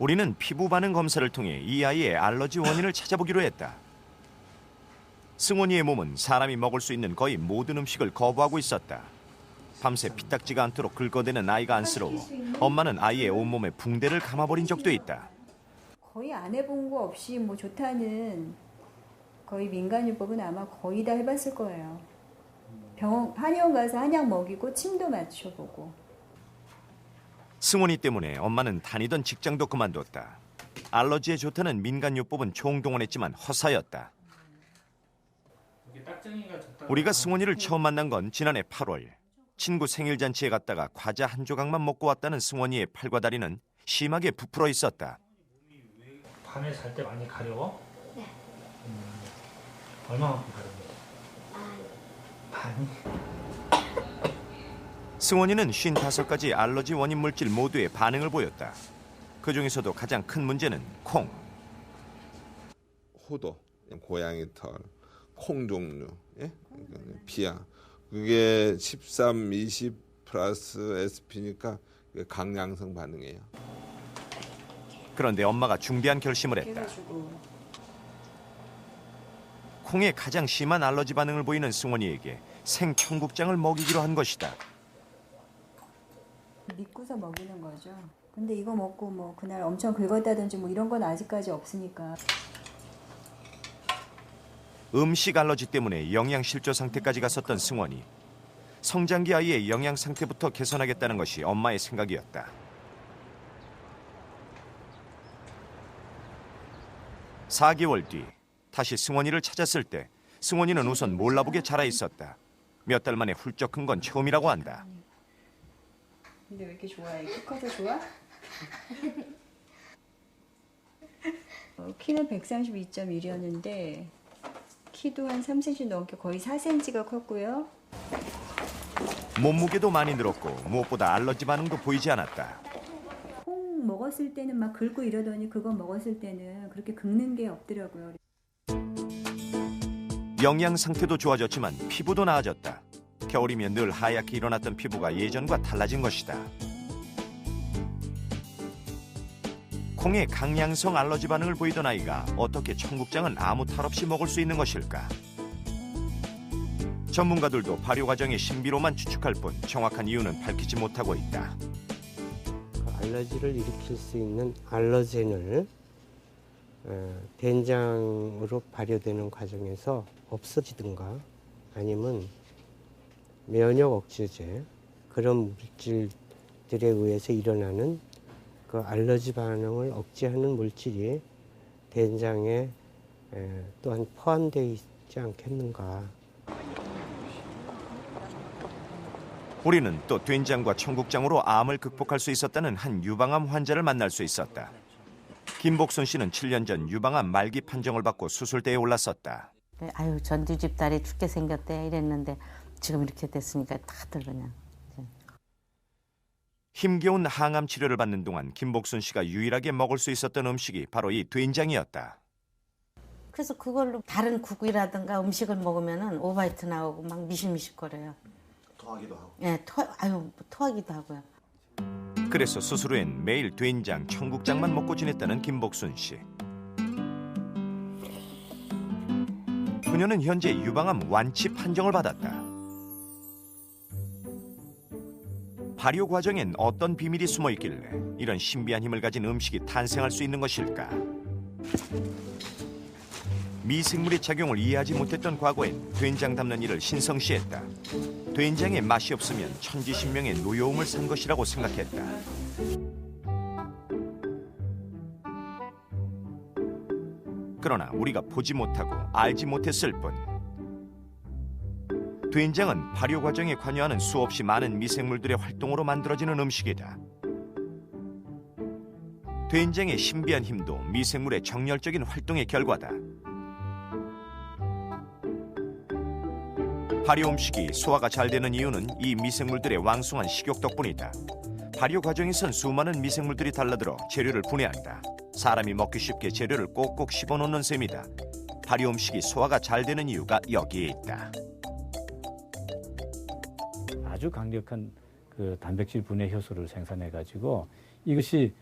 우리는 피부 반응 검사를 통해 이 아이의 알러지 원인을 찾아보기로 했다. 승원이의 몸은 사람이 먹을 수 있는 거의 모든 음식을 거부하고 있었다. 밤새 피딱지가 않도록 긁어대는 아이가 안쓰러워 엄마는 아이의 온몸에 붕대를 감아버린 적도 있다. 거의 안 해본 거 없이 뭐 좋다는 거의 민간요법은 아마 거의 다 해봤을 거예요. 한의원 가서 한약 먹이고 침도 맞춰보고. 승원이 때문에 엄마는 다니던 직장도 그만뒀다. 알러지에 좋다는 민간요법은 총동원했지만 허사였다. 우리가 승원이를 처음 만난 건 지난해 8월. 친구 생일 잔치에 갔다가 과자 한 조각만 먹고 왔다는 승원이의 팔과 다리는 심하게 부풀어 있었다. 밤에 잘 때 많이 가려워? 네. 얼마만큼 가려워? 많이? 승원이는 55가지 알러지 원인 물질 모두에 반응을 보였다. 그중에서도 가장 큰 문제는 콩. 호도, 고양이 털, 콩 종류, 예? 비야. 그게 13, 20 플러스 SP니까 강양성 반응이에요. 그런데 엄마가 중대한 결심을 했다. 콩에 가장 심한 알러지 반응을 보이는 승원이에게 생청국장을 먹이기로 한 것이다. 믿고서 먹이는 거죠. 근데 이거 먹고 뭐 그날 엄청 긁었다든지 뭐 이런 건 아직까지 없으니까. 음식 알러지 때문에 영양실조 상태까지 갔었던 승원이. 성장기 아이의 영양 상태부터 개선하겠다는 것이 엄마의 생각이었다. (4개월) 뒤 다시 승원이를 찾았을 때 승원이는 우선 몰라보게 자라 있었다. 몇 달 만에 훌쩍 큰 건 처음이라고 한다. 근데 왜 이렇게 좋아해? 키 커서 좋아? 키는 132.1이었는데 키도 한 3cm 넘게 거의 4cm가 컸고요. 몸무게도 많이 늘었고 무엇보다 알러지 반응도 보이지 않았다. 콩 먹었을 때는 막 긁고 이러더니 그거 먹었을 때는 그렇게 긁는 게 없더라고요. 영양 상태도 좋아졌지만 피부도 나아졌다. 겨울이면 늘 하얗게 일어났던 피부가 예전과 달라진 것이다. 콩에 강양성 알러지 반응을 보이던 아이가 어떻게 청국장은 아무 탈 없이 먹을 수 있는 것일까? 전문가들도 발효 과정의 신비로만 추측할 뿐 정확한 이유는 밝히지 못하고 있다. 알러지를 일으킬 수 있는 알러젠을 된장으로 발효되는 과정에서 없어지든가 아니면 면역 억제제 그런 물질들에 의해서 일어나는 그 알러지 반응을 억제하는 물질이 된장에 또한 포함되어 있지 않겠는가. 우리는 또 된장과 청국장으로 암을 극복할 수 있었다는 한 유방암 환자를 만날 수 있었다. 김복순 씨는 7년 전 유방암 말기 판정을 받고 수술대에 올랐었다. 아유, 전 네 집 딸이 죽게 생겼대 이랬는데 지금 이렇게 됐으니까 다들 그냥. 힘겨운 항암 치료를 받는 동안 김복순 씨가 유일하게 먹을 수 있었던 음식이 바로 이 된장이었다. 그래서 그걸로 다른 국이라든가 음식을 먹으면은 오바이트 나오고 막 미실미실거려요. 토하기도 하고. 네, 토하기도 하고요. 그래서 수술 후엔 매일 된장, 청국장만 먹고 지냈다는 김복순 씨. 그녀는 현재 유방암 완치 판정을 받았다. 발효 과정엔 어떤 비밀이 숨어 있길래 이런 신비한 힘을 가진 음식이 탄생할 수 있는 것일까? 미생물의 작용을 이해하지 못했던 과거엔 된장 담는 일을 신성시했다. 된장에 맛이 없으면 천지신명의 노여움을 산 것이라고 생각했다. 그러나 우리가 보지 못하고 알지 못했을 뿐. 된장은 발효 과정에 관여하는 수없이 많은 미생물들의 활동으로 만들어지는 음식이다. 된장의 신비한 힘도 미생물의 정열적인 활동의 결과다. 발효 음식이 소화가 잘 되는 이유는 이 미생물들의 왕성한 식욕 덕분이다. 발효 과정에선 수많은 미생물들이 달라들어 재료를 분해한다. 사람이 먹기 쉽게 재료를 꼭꼭 씹어놓는 셈이다. 발효 음식이 소화가 잘 되는 이유가 여기에 있다. 아주 강력한 그 단백질 분해 효소를 생산해 가지고 이것이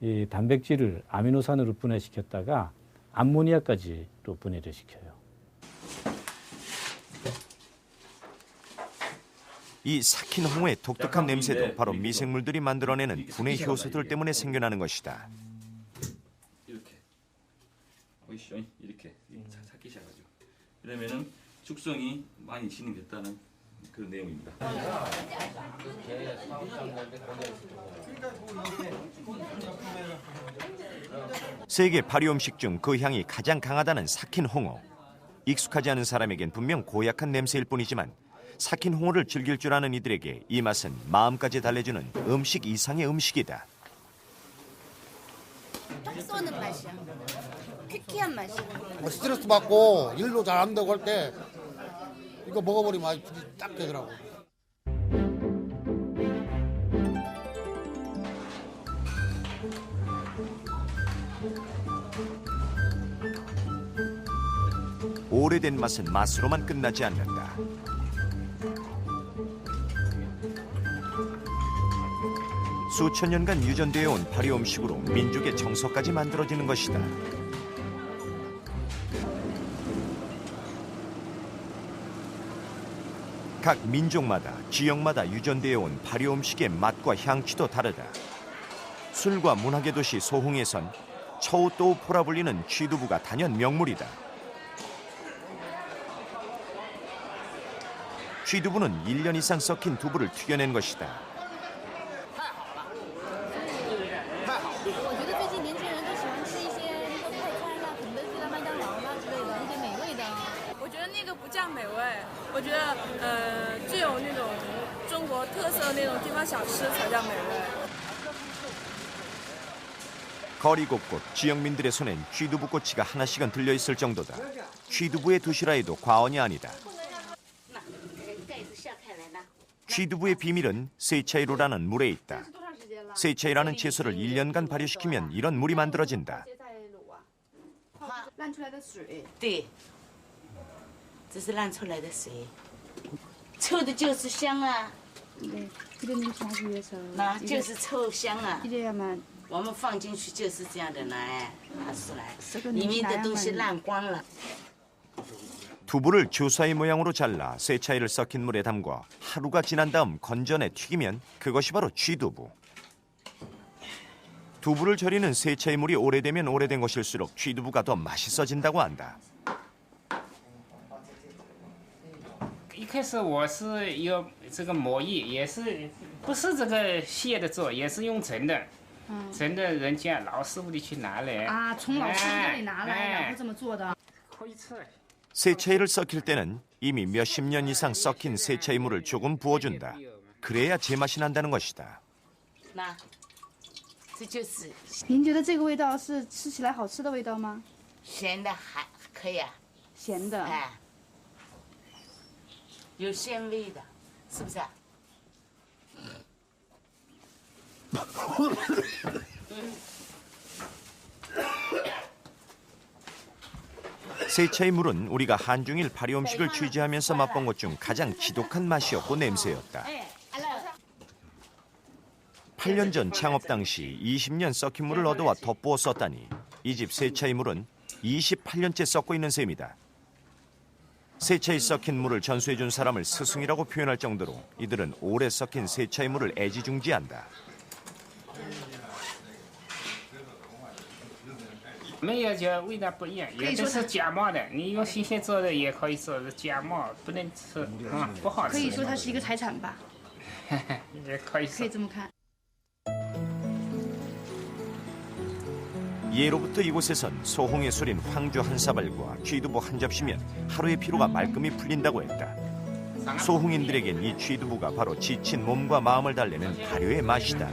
이 단백질을 아미노산으로 분해시켰다가 암모니아까지 또 분해를 시켜요. 이 삭힌 홍어의 독특한 냄새도 바로 미생물들이 만들어내는 분해 효소들 때문에 생겨나는 것이다. 이렇게 보이시죠? 이렇게 삭히셔가지고 이러면은 죽성이 많이 진행됐다는 그런 내용입니다. 세계 발효 음식 중 그 향이 가장 강하다는 삭힌 홍어. 익숙하지 않은 사람에겐 분명 고약한 냄새일 뿐이지만 삭힌 홍어를 즐길 줄 아는 이들에게 이 맛은 마음까지 달래주는 음식 이상의 음식이다. 톡 쏘는 맛이야. 퀴퀴한 맛이야. 스트레스 받고 일도 잘 안 되고 할 때 이거 먹어버리면 아주 딱 되더라고. 오래된 맛은 맛으로만 끝나지 않는다. 수천 년간 유전되어 온 발효 음식으로 민족의 정서까지 만들어지는 것이다. 각 민족마다, 지역마다 유전되어 온 발효 음식의 맛과 향취도 다르다. 술과 문학의 도시 소홍에선 처우또우포라 불리는 취두부가 단연 명물이다. 취두부는 1년 이상 썩힌 두부를 튀겨낸 것이다. 我觉得最近年轻人都喜欢吃一些快餐啦、肯德基啦、麦当劳啦之类的一些美味的。我觉得那个不叫美味，我觉得具有那种中国特色那种地方小吃才叫美味。 거리 곳곳 지역민들의 손엔 취두부 꼬치가 하나씩은 들려있을 정도다. 취두부의 도시락에도 과언이 아니다. 취두부의 비밀은 세차이로라는 물에 있다. 세차이라는 채소를 1년간 발효시키면 이런 물이 만들어진다. 烂出来的水。对，这是烂出来的水，臭的就是香啊。 네, 그러는 자기위해서. 那就是臭香啊。 이래야만 我们放进去就是这样的来拿出来，里面的东西烂光了。 두부를 주사위 모양으로 잘라 세차이를 썩힌 물에 담궈 하루가 지난 다음 건져내 튀기면 그것이 바로 취두부. 두부를 절이는 세차이 물이 오래되면 오래된 것일수록 취두부가 더 맛있어진다고 한다. 一开始我是有这个磨艺，也是不是这个蟹的做，也是用蒸的，蒸的人家老师傅的去拿来啊，从老师那里拿来，然后这么做的。可以吃。 세차이를 썩힐 때는 이미 몇십 년 이상 썩힌 세차이 물을 조금 부어준다. 그래야 제맛이 난다는 것이다. 那，这就是。您觉得这个味道是吃起来好吃的味道吗？咸的还可以啊。咸的。哎。有鲜味的，是不是啊？세차이 물은 우리가 한중일 발효 음식을 취재하면서 맛본 것 중 가장 지독한 맛이었고 냄새였다. 8년 전 창업 당시 20년 썩힌 물을 얻어와 덧부어 썼다니 이 집 세차이 물은 28년째 썩고 있는 셈이다. 세차이 썩힌 물을 전수해준 사람을 스승이라고 표현할 정도로 이들은 오래 썩힌 세차이 물을 애지중지한다. 没有就味道不一样，有的是假冒的，你用新鲜做的也可以做，假冒不能吃，不好吃。可以说它是一个财产吧。也可以说。可以这么看。 예로부터 이곳에선 소홍에 술인 황주 한 사발과 취두부 한 접시면 하루의 피로가 말끔히 풀린다고 했다. 소홍인들에겐 이 취두부가 바로 지친 몸과 마음을 달래는 발효의 맛이다.